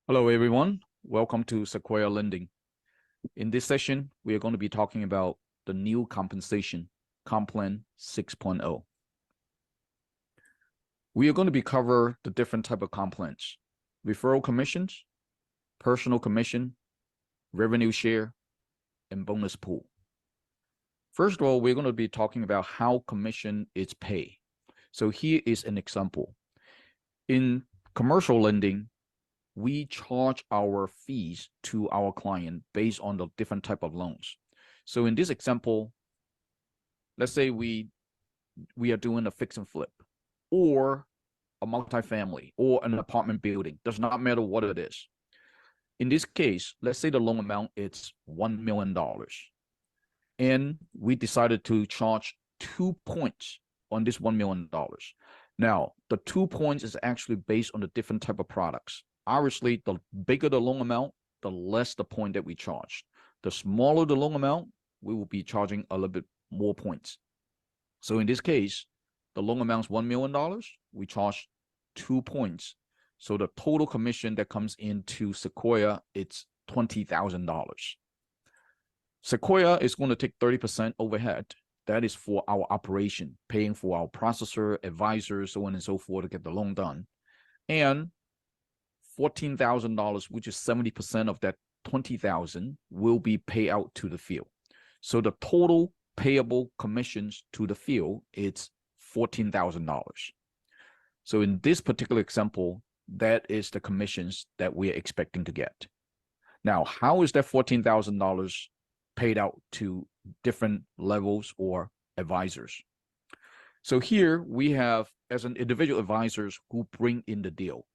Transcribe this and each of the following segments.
Hello, everyone. Welcome to Sequoia Lending. In this session, we are going to be talking about the new compensation, Comp Plan 6.0. We are going to be cover the different type of comp plans: referral commissions, personal commission, revenue share, and bonus pool. First of all, we're going to be talking about how commission is paid. So here is an example. In commercial lending, we charge our fees to our client based on the different type of loans. So in this example, let's say we are doing a fix and flip or a multifamily or an apartment building. Does not matter what it is. In this case, let's say the loan amount is $1 million. And we decided to charge 2 points on this $1 million. Now, the 2 points is actually based on the different type of products. Obviously, the bigger the loan amount, the less the point that we charge. The smaller the loan amount, we will be charging a little bit more points. So in this case, the loan amount is $1 million. We charge 2 points. So the total commission that comes into Sequoia, it's $20,000. Sequoia is going to take 30% overhead. That is for our operation, paying for our processor, advisors, so on and so forth to get the loan done. And $14,000, which is 70% of that 20,000, will be paid out to the field. So the total payable commissions to the field is $14,000. So in this particular example, that is the commissions that we are expecting to get. Now, how is that $14,000 paid out to different levels or advisors? So here we have, as an individual advisors who bring in the deal,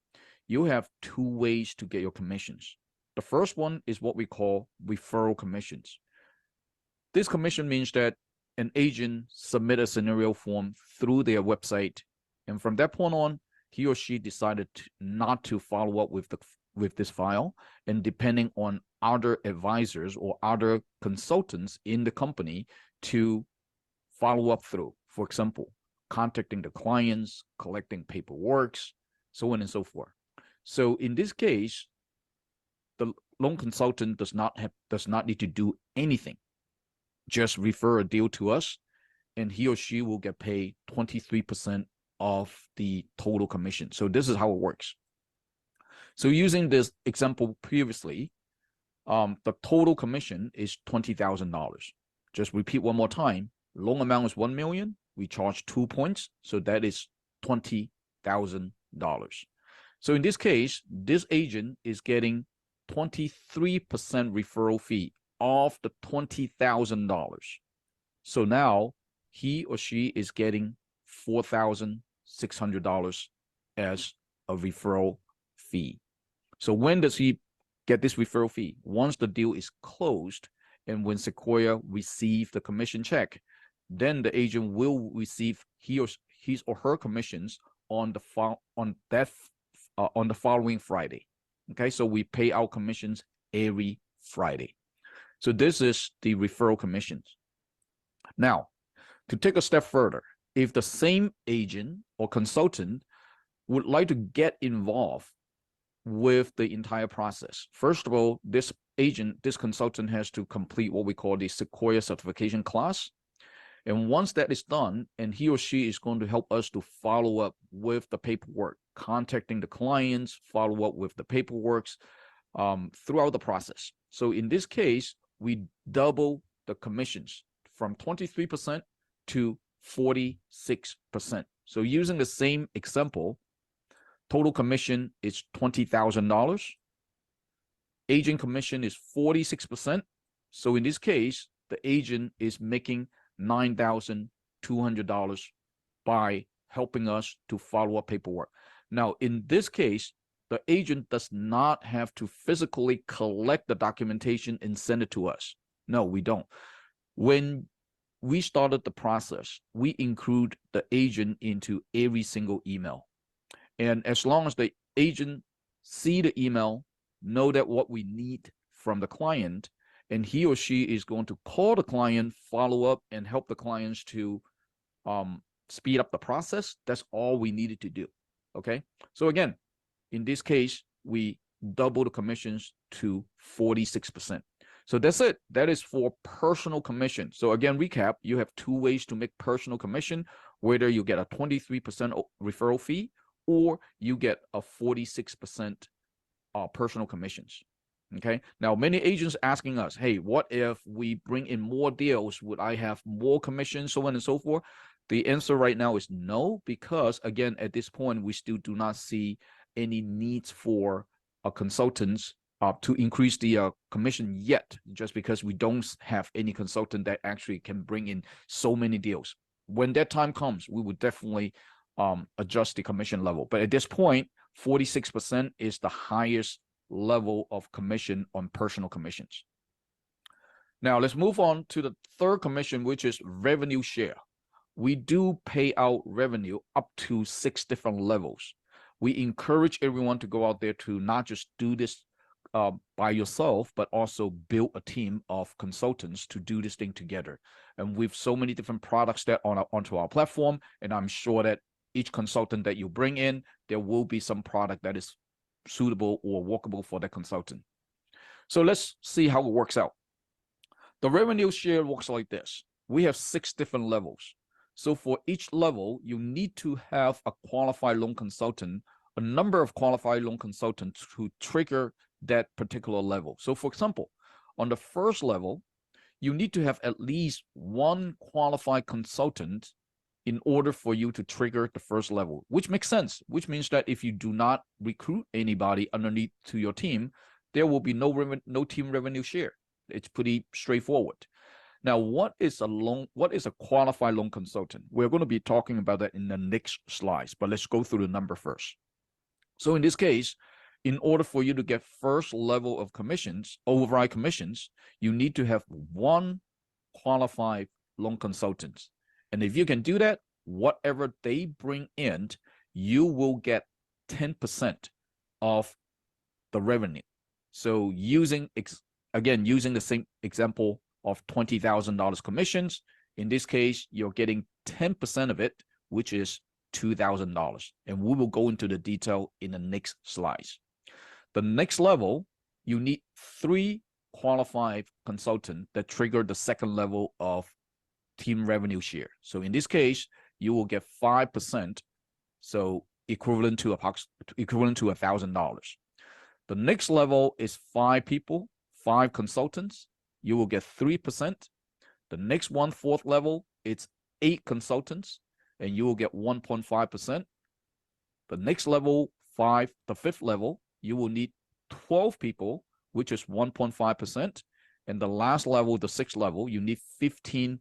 you have two ways to get your commissions. The first one is what we call referral commissions. This commission means that an agent submit a scenario form through their website, and from that point on, he or she decided not to follow up with this file, and depending on other advisors or other consultants in the company to follow up through. For example, contacting the clients, collecting paperwork, so on and so forth. So in this case, the loan consultant does not need to do anything. Just refer a deal to us, and he or she will get paid 23% of the total commission. So this is how it works. So using this example previously, the total commission is $20,000. Just repeat one more time. Loan amount is $1 million. We charge 2 points, so that is $20,000. So in this case, this agent is getting 23% referral fee of the $20,000. So now he or she is getting $4,600 as a referral fee. So when does he get this referral fee? Once the deal is closed and when Sequoia receives the commission check, then the agent will receive his or her commissions on the following Friday. Okay, so we pay our commissions every Friday. So this is the referral commissions. Now, to take a step further, if the same agent or consultant would like to get involved with the entire process, first of all, this consultant has to complete what we call the Sequoia certification class. And once that is done, and he or she is going to help us to follow up with the paperwork, contacting the clients, follow up with the paperwork throughout the process. So in this case, we double the commissions from 23% to 46%. So using the same example, total commission is $20,000. Agent commission is 46%. So in this case, the agent is making $9,200 by helping us to follow up paperwork. Now, in this case, the agent does not have to physically collect the documentation and send it to us. No, we don't. When we started the process, we include the agent into every single email. And as long as the agent see the email, know that what we need from the client, and he or she is going to call the client, follow up, and help the clients to speed up the process. That's all we needed to do. Okay. So again, in this case, we double the commissions to 46%. So that's it. That is for personal commission. So again, recap, you have two ways to make personal commission, whether you get a 23% referral fee or you get a 46% personal commissions. Okay. Now, many agents asking us, hey, what if we bring in more deals? Would I have more commissions, so on and so forth? The answer right now is no, because again, at this point, we still do not see any needs for consultants to increase the commission yet, just because we don't have any consultant that actually can bring in so many deals. When that time comes, we would definitely adjust the commission level. But at this point, 46% is the highest level of commission on personal commissions. Now, let's move on to the third commission, which is revenue share. We do pay out revenue up to 6 different levels. We encourage everyone to go out there to not just do this by yourself, but also build a team of consultants to do this thing together. And with so many different products that are onto our platform, and I'm sure that each consultant that you bring in, there will be some product that is suitable or workable for the consultant. So let's see how it works out. The revenue share works like this. We have 6 different levels. So for each level, you need to have a qualified loan consultant, a number of qualified loan consultants who trigger that particular level. So for example, on the first level, you need to have at least 1 qualified consultant in order for you to trigger the first level, which makes sense, which means that if you do not recruit anybody underneath to your team, there will be no team revenue share. It's pretty straightforward. Now, what is a qualified loan consultant? We're going to be talking about that in the next slides, but let's go through the number first. So in this case, in order for you to get first level of commissions, override commissions, you need to have 1 qualified loan consultant. And if you can do that, whatever they bring in, you will get 10% of the revenue. So using the same example of $20,000 commissions, in this case, you're getting 10% of it, which is $2,000. And we will go into the detail in the next slides. The next level, you need 3 qualified consultants that trigger the second level of team revenue share. So in this case, you will get 5%, so equivalent to $1,000. The next level is 5 people, 5 consultants. You will get 3%. The next one, 4th level, it's 8 consultants, and you will get 1.5%. The next level, 5, the 5th level, you will need 12 people, which is 1.5%. And the last level, the 6th level, you need 15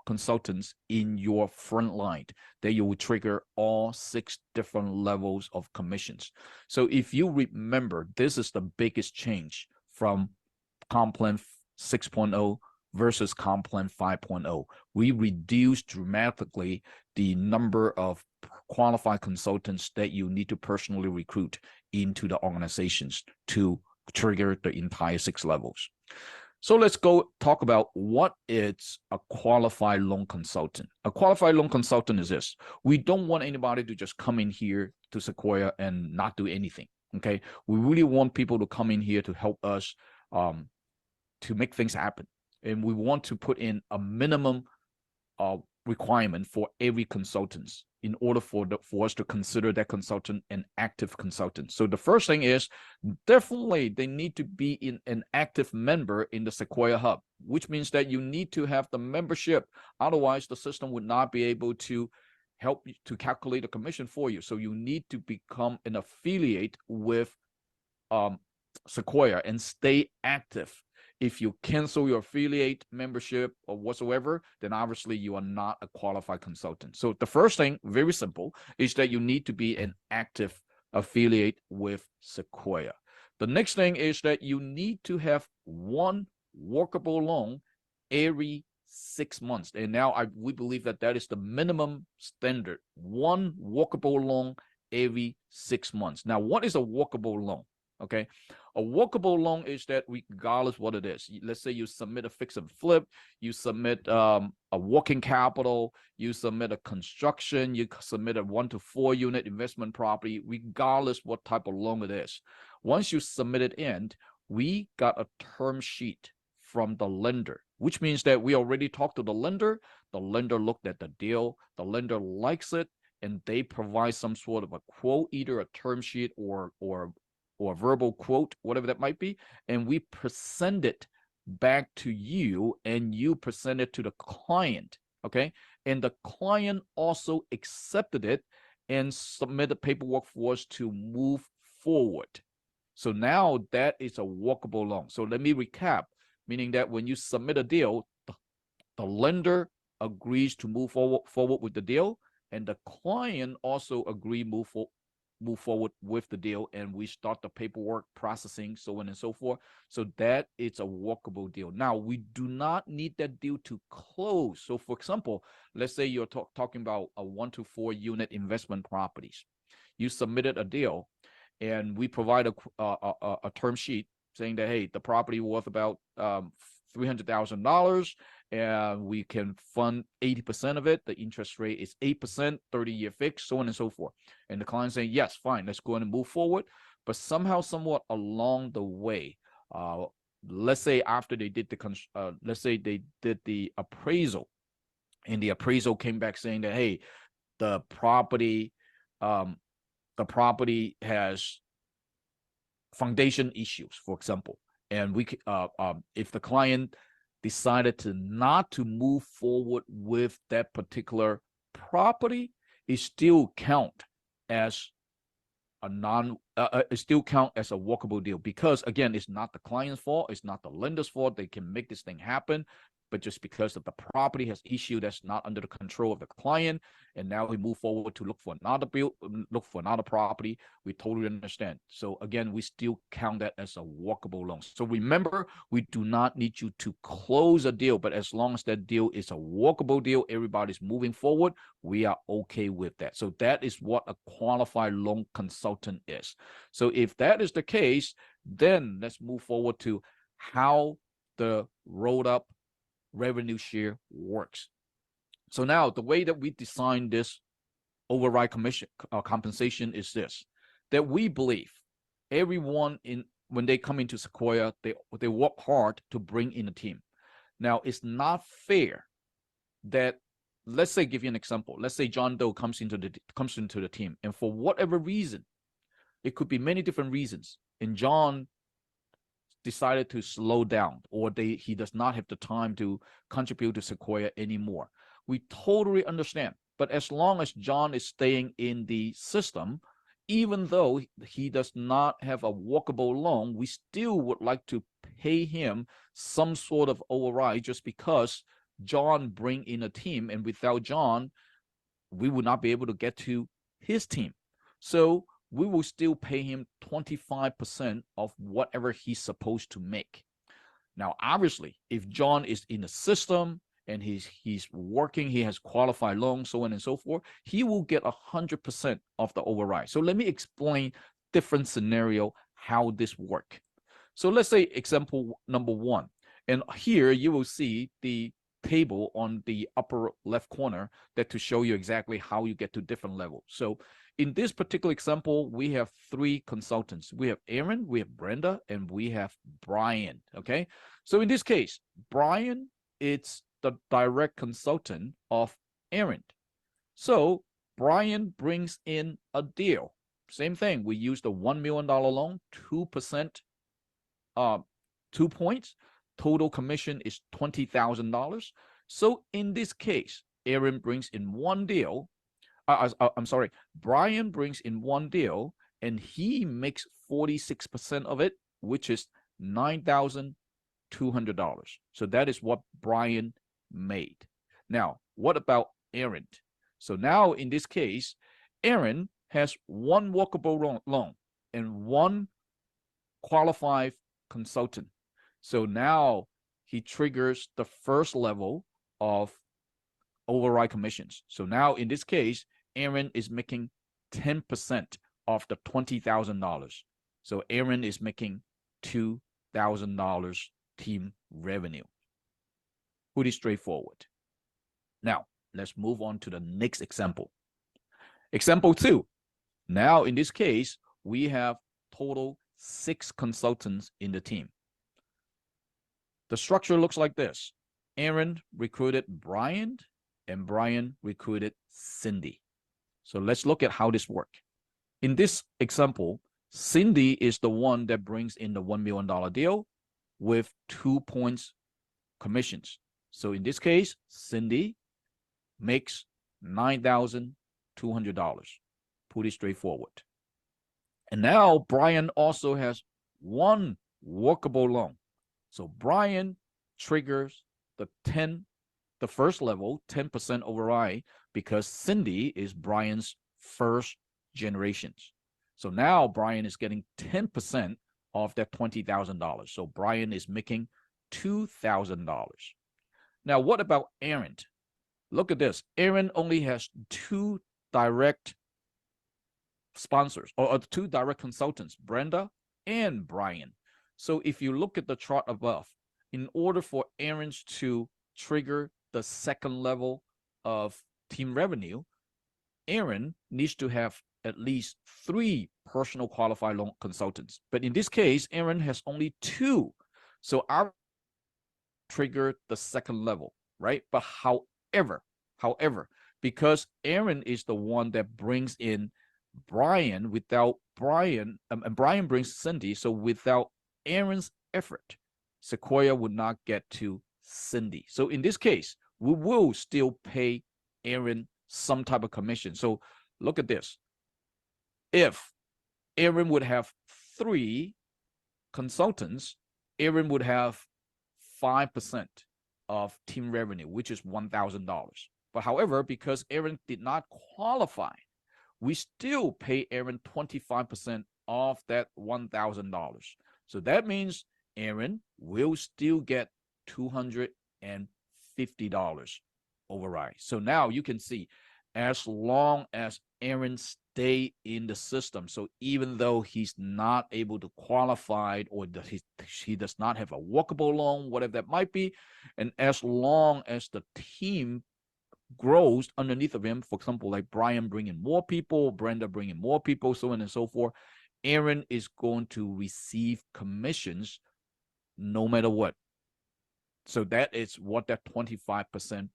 consultants in your front line that you will trigger all 6 different levels of commissions. So if you remember, this is the biggest change from Comp Plan 6.0 versus Comp Plan 5.0. We reduced dramatically the number of qualified consultants that you need to personally recruit into the organizations to trigger the entire 6 levels. So let's go talk about what is a qualified loan consultant. A qualified loan consultant is this. We don't want anybody to just come in here to Sequoia and not do anything, okay? We really want people to come in here to help us to make things happen. And we want to put in a minimum requirement for every consultant in order for us to consider that consultant an active consultant. So the first thing is definitely they need to be an active member in the Sequoia Hub, which means that you need to have the membership. Otherwise, the system would not be able to help you to calculate the commission for you. So you need to become an affiliate with Sequoia and stay active. If you cancel your affiliate membership or whatsoever, then obviously you are not a qualified consultant. So the first thing, very simple, is that you need to be an active affiliate with Sequoia. The next thing is that you need to have 1 workable loan every 6 months. And now we believe that is the minimum standard, 1 workable loan every 6 months. Now, what is a workable loan? Okay, a walkable loan is that regardless what it is. Let's say you submit a fix and flip, you submit a working capital, you submit a construction, you submit a 1 to 4 unit investment property, regardless what type of loan it is. Once you submit it in, we got a term sheet from the lender, which means that we already talked to the lender. The lender looked at the deal, the lender likes it, and they provide some sort of a quote, either a term sheet or a verbal quote, whatever that might be, and we present it back to you, and you present it to the client, okay? And the client also accepted it and submitted paperwork for us to move forward. So now that is a walkable loan. So let me recap, meaning that when you submit a deal, the lender agrees to move forward with the deal, and the client also move forward with the deal, and we start the paperwork processing, so on and so forth. So that is a walkable deal. Now, we do not need that deal to close. So for example, let's say you're talking about a 1 to 4 unit investment properties. You submitted a deal, and we provide a term sheet saying that, hey, the property worth about $300,000, and we can fund 80% of it. The interest rate is 8%, 30-year fixed, so on and so forth. And the client saying, yes, fine, let's go ahead and move forward. But somehow, somewhat along the way, let's say after they did let's say they did the appraisal, and the appraisal came back saying that, hey, the property has foundation issues, for example, and if the client decided not to move forward with that particular property, it still count as a walkable deal, because again, it's not the client's fault, it's not the lender's fault. They can make this thing happen, but just because of the property has issue that's not under the control of the client, and now we move forward to look for another property, we totally understand. So again, we still count that as a walkable loan. So remember, we do not need you to close a deal, but as long as that deal is a walkable deal, everybody's moving forward, we are okay with that. So that is what a qualified loan consultant is. So if that is the case, then let's move forward to how the rolled up revenue share works. So now the way that we design this override commission compensation is this, that we believe everyone when they come into Sequoia, they work hard to bring in a team. Now, it's not fair that, let's say, give you an example. Let's say John Doe comes into the team, and for whatever reason, it could be many different reasons, and John decided to slow down, or he does not have the time to contribute to Sequoia anymore. We totally understand. But as long as John is staying in the system, even though he does not have a walkable loan, we still would like to pay him some sort of override, just because John bring in a team, and without John, we would not be able to get to his team. So we will still pay him 25% of whatever he's supposed to make. Now, obviously, if John is in the system and he's working, he has qualified loans, so on and so forth, he will get 100% of the override. So let me explain different scenario how this work. So let's say example number 1, and here you will see the table on the upper left corner that to show you exactly how you get to different levels. So in this particular example, we have 3 consultants. We have Aaron, we have Brenda, and we have Brian, okay? So in this case, Brian, it's the direct consultant of Aaron. So Brian brings in a deal. Same thing, we use the $1 million loan, 2%, 2 points. Total commission is $20,000. So in this case, Aaron brings in one deal. I'm sorry, Brian brings in one deal, and he makes 46% of it, which is $9,200. So that is what Brian made. Now, what about Aaron? So now in this case, Aaron has one walkable loan and one qualified consultant. So now he triggers the first level of override commissions. So now in this case, Aaron is making 10% of the $20,000. So Aaron is making $2,000 team revenue. Pretty straightforward. Now, let's move on to the next example. Example 2. Now, in this case, we have total 6 consultants in the team. The structure looks like this. Aaron recruited Brian, and Brian recruited Cindy. So let's look at how this works. In this example, Cindy is the one that brings in the $1 million deal with 2 points commissions. So in this case, Cindy makes $9,200. Pretty straightforward. And now Brian also has one workable loan. So Brian triggers the first level 10% override because Cindy is Brian's first generations. So now Brian is getting 10% of that $20,000. So Brian is making $2,000. Now, what about Aaron? Look at this. Aaron only has 2 direct sponsors or 2 direct consultants, Brenda and Brian. So if you look at the chart above, in order for Aaron to trigger the second level of team revenue, Aaron needs to have at least 3 personal qualified loan consultants. But in this case, Aaron has only 2. So I trigger the second level, right? But however, because Aaron is the one that brings in Brian, without Brian, and Brian brings Cindy, so without Aaron's effort, Sequoia would not get to Cindy. So in this case, we will still pay Aaron some type of commission. So look at this. If Aaron would have 3 consultants, Aaron would have 5% of team revenue, which is $1,000. But however, because Aaron did not qualify, we still pay Aaron 25% of that $1,000. So that means Aaron will still get $250 override. So now you can see, as long as Aaron stay in the system, so even though he's not able to qualify or he does not have a workable loan, whatever that might be, and as long as the team grows underneath of him, for example, like Brian bringing more people, Brenda bringing more people, so on and so forth, Aaron is going to receive commissions no matter what. So that is what that 25%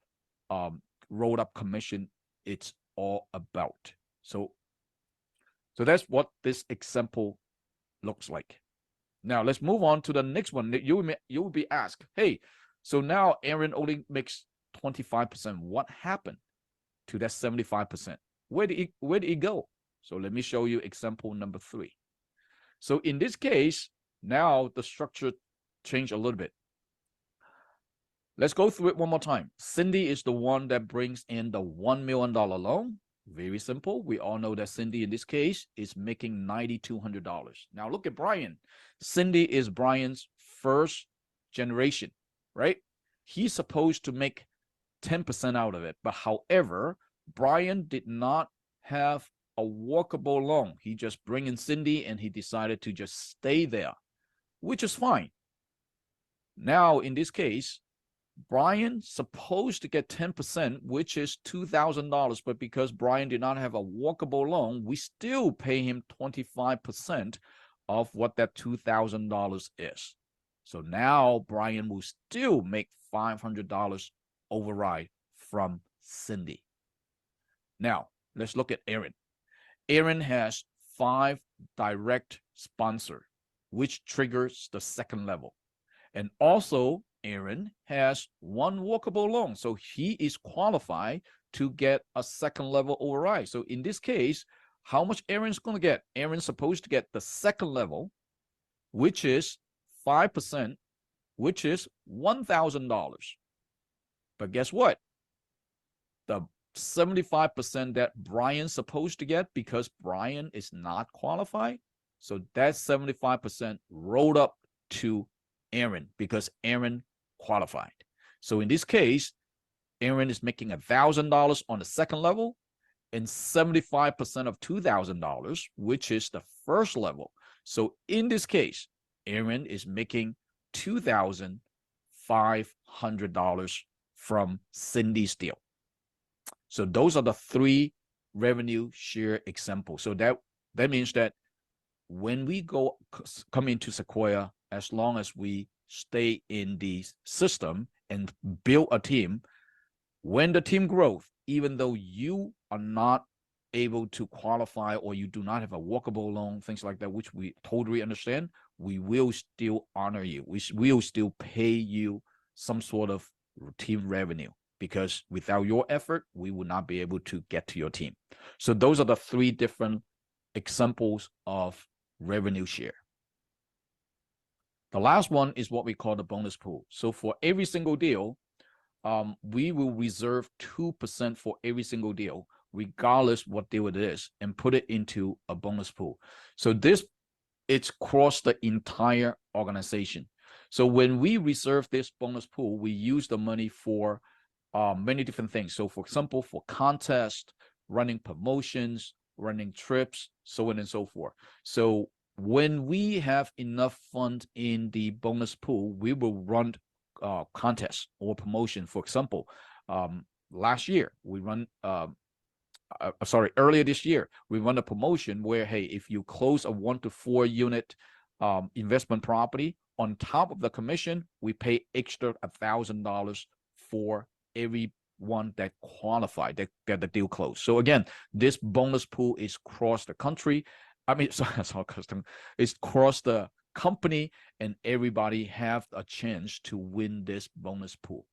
rolled up commission it's all about. So that's what this example looks like. Now let's move on to the next one. You will be asked, hey, so now Aaron only makes 25%. What happened to that 75%? Where did it go? So let me show you example number 3. So in this case, now the structure changed a little bit. Let's go through it one more time. Cindy is the one that brings in the $1 million loan. Very simple. We all know that Cindy in this case is making $9,200. Now look at Brian. Cindy is Brian's first generation, right? He's supposed to make 10% out of it. But however, Brian did not have a workable loan. He just bring in Cindy and he decided to just stay there, which is fine. Now, in this case, Brian supposed to get 10%, which is $2,000, but because Brian did not have a workable loan, we still pay him 25% of what that $2,000 is. So now Brian will still make $500 override from Cindy. Now, let's look at Aaron. Aaron has 5 direct sponsors, which triggers the second level. And also, Aaron has 1 workable loan, so he is qualified to get a second level override. So in this case, how much Aaron's going to get? Aaron's supposed to get the second level, which is 5%, which is $1,000. But guess what? The 75% that Brian's supposed to get, because Brian is not qualified, so that 75% rolled up to Aaron because Aaron qualified. So in this case, Aaron is making $1,000 on the second level and 75% of $2,000, which is the first level. So in this case, Aaron is making $2,500 from Cindy's deal. So those are the three revenue share examples. So that means that when we come into Sequoia, as long as we stay in the system and build a team, when the team grows, even though you are not able to qualify or you do not have a walkable loan, things like that, which we totally understand, we will still honor you. We will still pay you some sort of team revenue, because without your effort, we will not be able to get to your team. So those are the three different examples of revenue share. The last one is what we call the bonus pool. So for every single deal, we will reserve 2% for every single deal, regardless what deal it is, and put it into a bonus pool. So it's across the entire organization. So when we reserve this bonus pool, we use the money for many different things. So for example, for contests, running promotions, running trips, so on and so forth. So when we have enough funds in the bonus pool, we will run contests or promotion. For example, last year we run earlier this year, we run a promotion where, hey, if you close a 1 to 4 unit investment property, on top of the commission, we pay extra $1,000 for everyone that qualified, that get the deal closed. So again, this bonus pool is across the country. I mean, it's across the company, and everybody have a chance to win this bonus pool.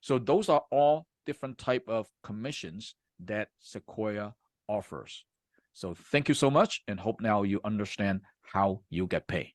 So those are all different type of commissions that Sequoia offers. So thank you so much, and hope now you understand how you get paid.